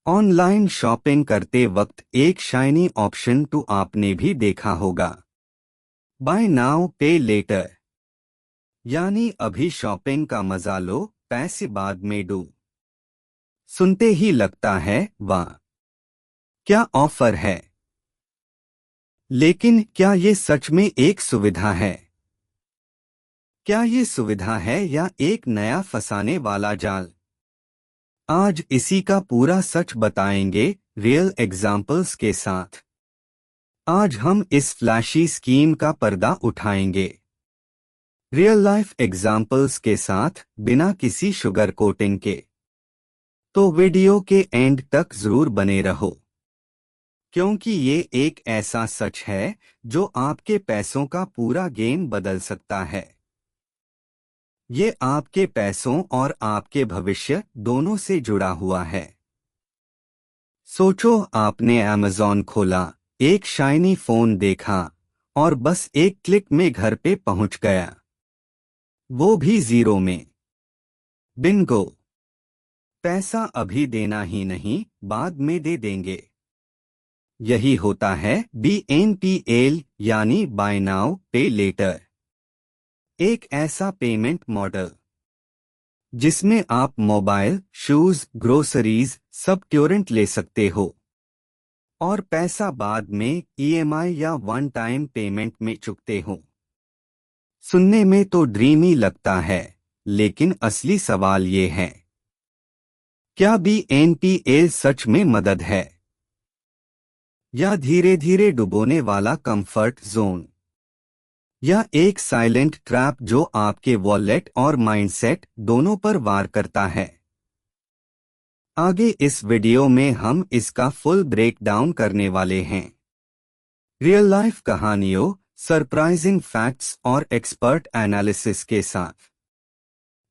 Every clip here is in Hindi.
ऑनलाइन शॉपिंग करते वक्त एक शाइनी ऑप्शन तो आपने भी देखा होगा, बाय नाउ पे लेटर। यानी अभी शॉपिंग का मजा लो, पैसे बाद में दो। सुनते ही लगता है वाह, क्या ऑफर है। लेकिन क्या ये सच में एक सुविधा है? क्या ये सुविधा है या एक नया फंसाने वाला जाल? आज इसी का पूरा सच बताएंगे, रियल एग्जाम्पल्स के साथ। आज हम इस फ्लैशी स्कीम का पर्दा उठाएंगे, रियल लाइफ एग्जाम्पल्स के साथ, बिना किसी शुगर कोटिंग के। तो वीडियो के एंड तक जरूर बने रहो, क्योंकि ये एक ऐसा सच है जो आपके पैसों का पूरा गेम बदल सकता है। ये आपके पैसों और आपके भविष्य दोनों से जुड़ा हुआ है। सोचो, आपने अमेज़न खोला, एक शाइनी फोन देखा और बस एक क्लिक में घर पे पहुंच गया, वो भी जीरो में। बिंगो। पैसा अभी देना ही नहीं, बाद में दे देंगे। यही होता है BNPL, यानी बाय नाउ पे लेटर। एक ऐसा पेमेंट मॉडल जिसमें आप मोबाइल, शूज, ग्रोसरीज सब तुरंत ले सकते हो और पैसा बाद में EMI या वन टाइम पेमेंट में चुकते हो। सुनने में तो ड्रीमी लगता है, लेकिन असली सवाल ये है, क्या BNPL सच में मदद है या धीरे धीरे डुबोने वाला कंफर्ट जोन, या एक साइलेंट ट्रैप जो आपके वॉलेट और माइंडसेट दोनों पर वार करता है? आगे इस वीडियो में हम इसका फुल ब्रेकडाउन करने वाले हैं, रियल लाइफ कहानियों, सरप्राइजिंग फैक्ट्स और एक्सपर्ट एनालिसिस के साथ।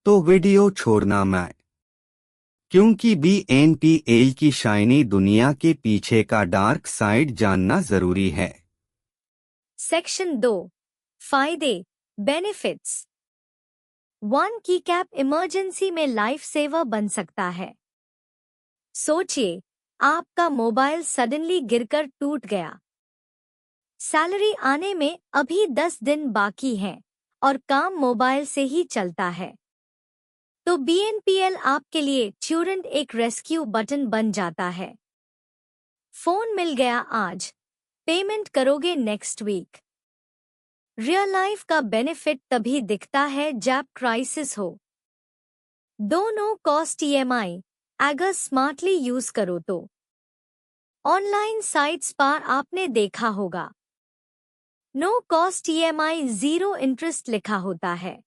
तो वीडियो छोड़ना मत, क्योंकि BNPL की शाइनी दुनिया के पीछे का डार्क साइड जानना जरूरी है। सेक्शन 2, फायदे, बेनिफिट्स। 1 की कैप इमरजेंसी में लाइफ सेवर बन सकता है। सोचिए, आपका मोबाइल सडनली गिरकर टूट गया। सैलरी आने में अभी 10 दिन बाकी हैं और काम मोबाइल से ही चलता है, तो BNPL आपके लिए तुरंत एक रेस्क्यू बटन बन जाता है। फोन मिल गया आज, पेमेंट करोगे नेक्स्ट वीक। रियल लाइफ का बेनिफिट तभी दिखता है जब क्राइसिस हो। दोनों कॉस्ट EMI अगर स्मार्टली यूज करो तो। ऑनलाइन साइट्स पर आपने देखा होगा, no cost EMI, zero interest लिखा होता है।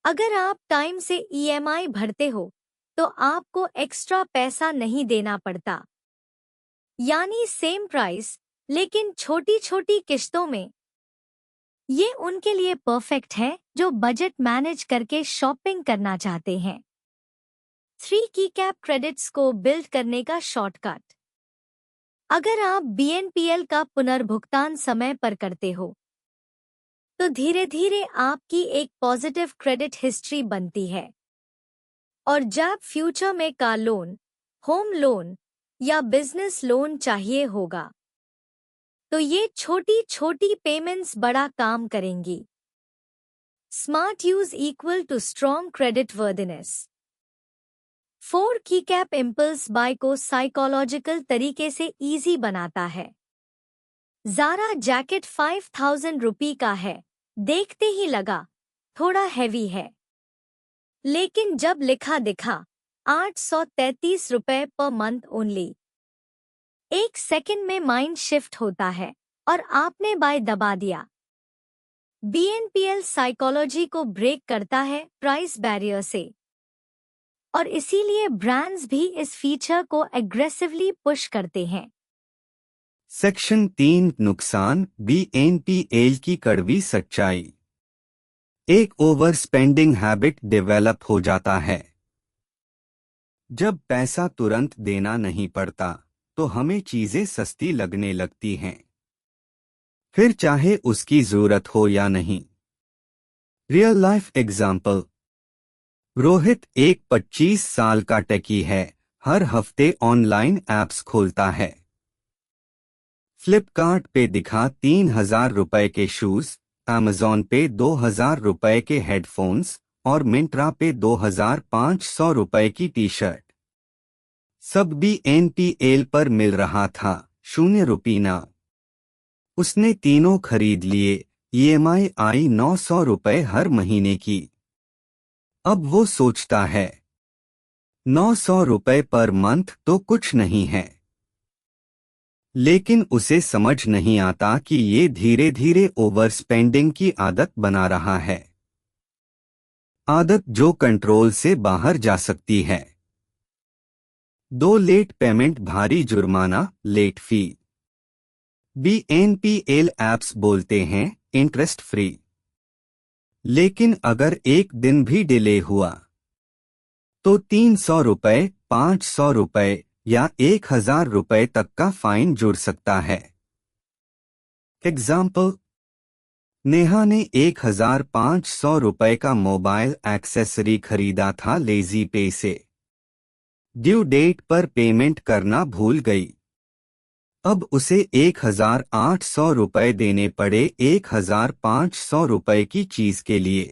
अगर आप टाइम से EMI भरते हो तो आपको एक्स्ट्रा पैसा नहीं देना पड़ता, यानी सेम प्राइस लेकिन छोटी छोटी किश्तों में। ये उनके लिए परफेक्ट है जो बजट मैनेज करके शॉपिंग करना चाहते हैं। 3 की कैप क्रेडिट्स को बिल्ड करने का शॉर्टकट। अगर आप BNPL का पुनर्भुगतान समय पर करते हो तो धीरे धीरे आपकी एक पॉजिटिव क्रेडिट हिस्ट्री बनती है, और जब फ्यूचर में कार लोन, होम लोन या बिजनेस लोन चाहिए होगा तो ये छोटी छोटी पेमेंट्स बड़ा काम करेंगी। Smart use equal to strong credit worthiness. 4 की कैप इम्पल्स बाय को साइकोलॉजिकल तरीके से इजी बनाता है। ज़ारा जैकेट 5000 रुपये का है, देखते ही लगा थोड़ा हैवी है, लेकिन जब लिखा दिखा 833 रुपये पर मंथ ओनली, एक सेकंड में माइंड शिफ्ट होता है और आपने बाय दबा दिया। BNPL साइकोलॉजी को ब्रेक करता है प्राइस बैरियर से, और इसीलिए ब्रांड्स भी इस फीचर को एग्रेसिवली पुश करते हैं। सेक्शन 3, नुकसान, BNPL की कड़वी सच्चाई। एक ओवर स्पेंडिंग हैबिट डेवलप हो जाता है। जब पैसा तुरंत देना नहीं पड़ता तो हमें चीजें सस्ती लगने लगती हैं, फिर चाहे उसकी जरूरत हो या नहीं। रियल लाइफ एग्जाम्पल, रोहित एक 25 साल का टेकी है, हर हफ्ते ऑनलाइन ऐप्स खोलता है। फ्लिपकार्ट पे दिखा 3,000 रुपए के शूज, अमेजॉन पे 2,000 रुपए के हेडफोन्स और मिंत्रा पे 2,500 रुपए की टी शर्ट। सब भी एनपीएल पर मिल रहा था, 0 रुपीना। उसने तीनों खरीद लिए। ईएमआई आई 900 रुपए हर महीने की। अब वो सोचता है 900 रुपए पर मंथ तो कुछ नहीं है, लेकिन उसे समझ नहीं आता कि ये धीरे धीरे ओवर स्पेंडिंग की आदत बना रहा है। आदत जो कंट्रोल से बाहर जा सकती है। 2 लेट पेमेंट भारी जुर्माना, लेट फी। बीएनपीएल ऐप्स बोलते हैं इंटरेस्ट फ्री, लेकिन अगर एक दिन भी डिले हुआ तो 300 रुपए, 500 रुपए या 1,000 रुपए तक का फाइन जुड़ सकता है। एग्जाम्पल, नेहा ने 1,500 रुपए का मोबाइल एक्सेसरी खरीदा था लेजी पे से। ड्यू डेट पर पेमेंट करना भूल गई। अब उसे 1,800 रुपए देने पड़े 1,500 रुपए की चीज के लिए।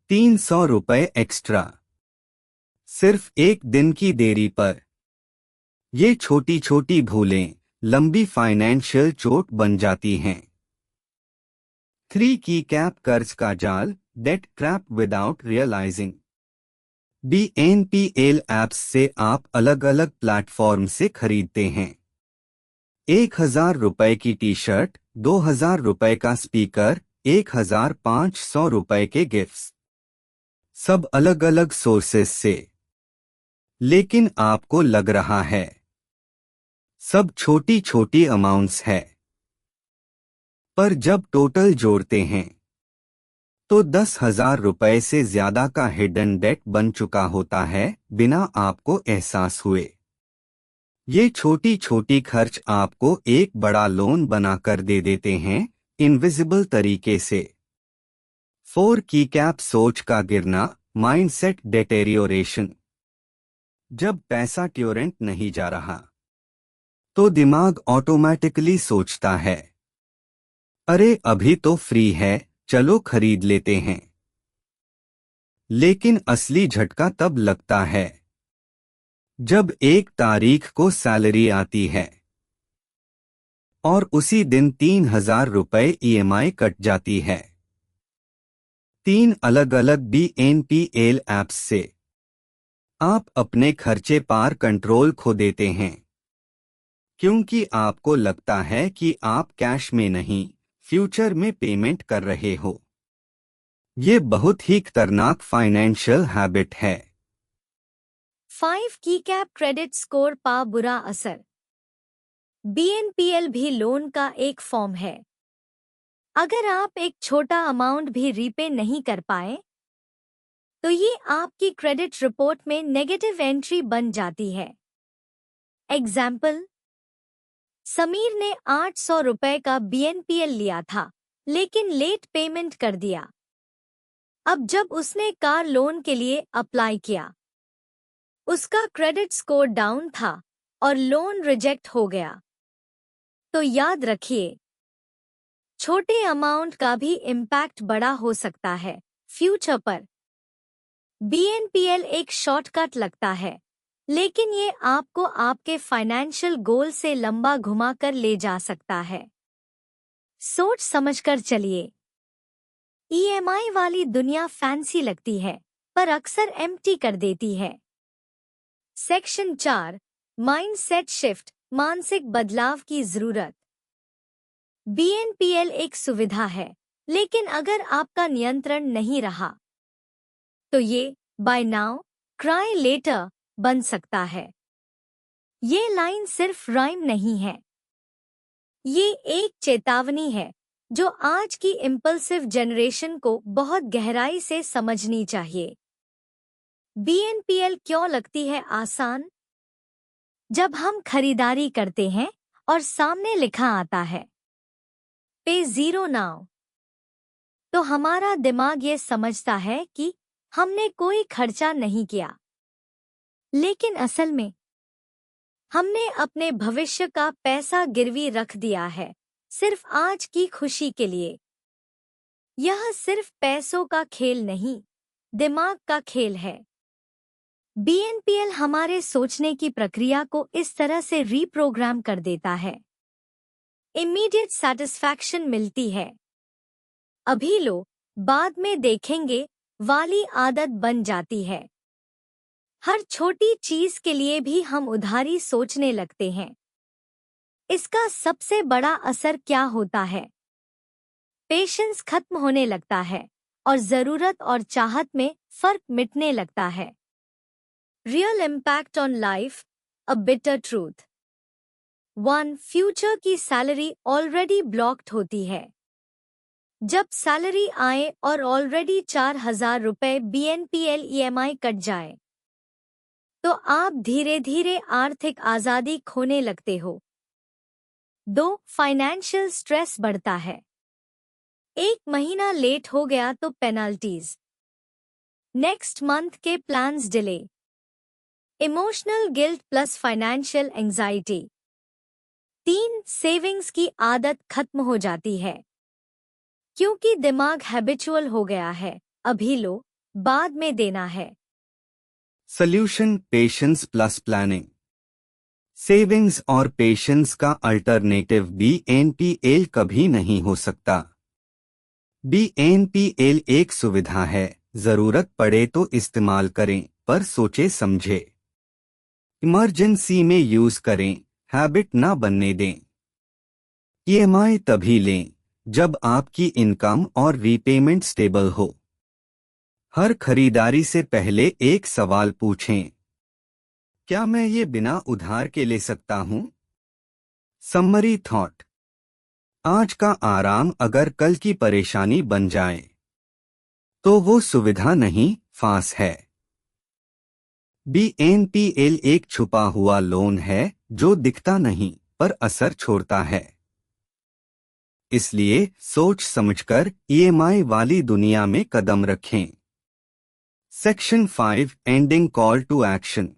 300 रुपए एक्स्ट्रा, सिर्फ एक दिन की देरी पर। ये छोटी छोटी भूलें लंबी फाइनेंशियल चोट बन जाती हैं। 3 की कैप कर्ज का जाल, debt trap without realising. BNPL apps से आप अलग अलग प्लेटफॉर्म से खरीदते हैं। 1,000 रुपए की टी शर्ट, 2,000 रुपए का स्पीकर, 1,500 रुपए के गिफ्ट्स। सब अलग अलग सोर्सेस से। लेकिन आपको लग रहा है सब छोटी छोटी अमाउंट्स है। पर जब टोटल जोड़ते हैं तो 10,000 रुपए से ज्यादा का हिडन डेट बन चुका होता है, बिना आपको एहसास हुए। ये छोटी छोटी खर्च आपको एक बड़ा लोन बनाकर दे देते हैं, इनविजिबल तरीके से। 4 की कैप सोच का गिरना, माइंडसेट डेटेरियोरेशन। जब पैसा ट्योरेंट नहीं जा रहा तो दिमाग ऑटोमेटिकली सोचता है, अरे अभी तो फ्री है, चलो खरीद लेते हैं। लेकिन असली झटका तब लगता है जब 1 तारीख को सैलरी आती है और उसी दिन 3,000 रुपए ईएमआई कट जाती है। 3 अलग अलग बीएनपीएल ऐप्स से आप अपने खर्चे पार कंट्रोल खो देते हैं, क्योंकि आपको लगता है कि आप कैश में नहीं, फ्यूचर में पेमेंट कर रहे हो। ये बहुत ही खतरनाक फाइनेंशियल हैबिट है। 5 की कैप क्रेडिट स्कोर पा बुरा असर। बीएनपीएल भी लोन का एक फॉर्म है। अगर आप एक छोटा अमाउंट भी रीपे नहीं कर पाए तो ये आपकी क्रेडिट रिपोर्ट में नेगेटिव एंट्री बन जाती है। एग्जाम्पल, समीर ने 800 रुपए का बीएनपीएल लिया था, लेकिन लेट पेमेंट कर दिया। अब जब उसने कार लोन के लिए अप्लाई किया, उसका क्रेडिट स्कोर डाउन था और लोन रिजेक्ट हो गया। तो याद रखिए, छोटे अमाउंट का भी इम्पैक्ट बड़ा हो सकता है फ्यूचर पर। बीएनपीएल एक शॉर्टकट लगता है, लेकिन ये आपको आपके फाइनेंशियल गोल से लंबा घुमा कर ले जा सकता है। सोच समझकर चलिए। ईएमआई वाली दुनिया फैंसी लगती है, पर अक्सर एम्प्टी कर देती है। सेक्शन 4, माइंडसेट शिफ्ट, मानसिक बदलाव की जरूरत। बीएनपीएल एक सुविधा है, लेकिन अगर आपका नियंत्रण नहीं रहा तो ये बाय नाउ क्राई लेटर बन सकता है। ये लाइन सिर्फ राइम नहीं है, ये एक चेतावनी है जो आज की इम्पल्सिव जनरेशन को बहुत गहराई से समझनी चाहिए। बीएनपीएल क्यों लगती है आसान? जब हम खरीदारी करते हैं और सामने लिखा आता है पे जीरो नाउ, तो हमारा दिमाग ये समझता है कि हमने कोई खर्चा नहीं किया। लेकिन असल में हमने अपने भविष्य का पैसा गिरवी रख दिया है, सिर्फ आज की खुशी के लिए। यह सिर्फ पैसों का खेल नहीं, दिमाग का खेल है। बीएनपीएल हमारे सोचने की प्रक्रिया को इस तरह से रीप्रोग्राम कर देता है। इमीडिएट सैटिस्फैक्शन मिलती है, अभी लो बाद में देखेंगे वाली आदत बन जाती है। हर छोटी चीज के लिए भी हम उधारी सोचने लगते हैं। इसका सबसे बड़ा असर क्या होता है? पेशेंस खत्म होने लगता है और जरूरत और चाहत में फर्क मिटने लगता है। Real impact on life, a bitter truth. 1. Future की सैलरी ऑलरेडी ब्लॉक्ड होती है। जब सैलरी आए और ऑलरेडी 4,000 रुपए बीएनपीएल ईएमआई कट जाए, तो आप धीरे धीरे आर्थिक आजादी खोने लगते हो। 2. फाइनेंशियल स्ट्रेस बढ़ता है। 1 महीना लेट हो गया तो पेनल्टीज, नेक्स्ट मंथ के plans delay, emotional guilt plus financial anxiety. 3. Savings की आदत खत्म हो जाती है, क्योंकि दिमाग हैबिचुअल हो गया है, अभी लो बाद में देना है। Solution patience plus planning. Savings और पेशेंस का अल्टरनेटिव बीएनपीएल कभी नहीं हो सकता। बीएनपीएल एक सुविधा है, जरूरत पड़े तो इस्तेमाल करें, पर सोचे समझे। इमरजेंसी में यूज करें, हैबिट ना बनने दें। ईएमआई तभी लें जब आपकी इनकम और रीपेमेंट स्टेबल हो। हर खरीदारी से पहले एक सवाल पूछें, क्या मैं ये बिना उधार के ले सकता हूं? Summary thought. आज का आराम अगर कल की परेशानी बन जाए, तो वो सुविधा नहीं, फांस है। बीएनपीएल एक छुपा हुआ लोन है जो दिखता नहीं पर असर छोड़ता है। इसलिए सोच समझकर ईएमआई वाली दुनिया में कदम रखें। Section 5 ending call to action.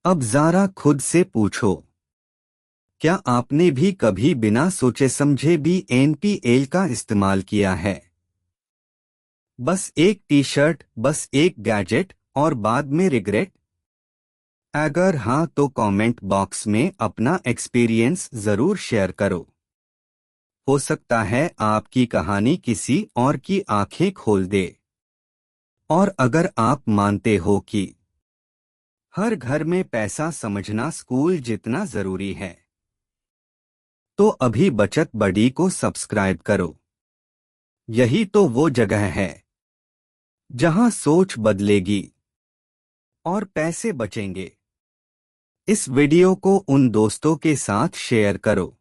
अब जरा खुद से पूछो, क्या आपने भी कभी बिना सोचे समझे बीएनपीएल का इस्तेमाल किया है? बस एक टी शर्ट, बस एक गैजेट और बाद में रिग्रेट? अगर हाँ तो कमेंट बॉक्स में अपना एक्सपीरियंस जरूर शेयर करो। हो सकता है आपकी कहानी किसी और की आंखें खोल दे। और अगर आप मानते हो कि हर घर में पैसा समझना स्कूल जितना जरूरी है, तो अभी बचत बड़ी को सब्सक्राइब करो। यही तो वो जगह है जहां सोच बदलेगी और पैसे बचेंगे। इस वीडियो को उन दोस्तों के साथ शेयर करो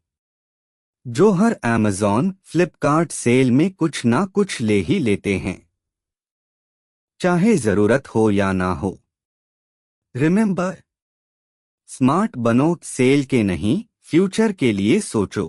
जो हर अमेज़न, फ्लिपकार्ट सेल में कुछ ना कुछ ले ही लेते हैं, चाहे जरूरत हो या ना हो। रिमेंबर, स्मार्ट बनो, सेल के नहीं, फ्यूचर के लिए सोचो।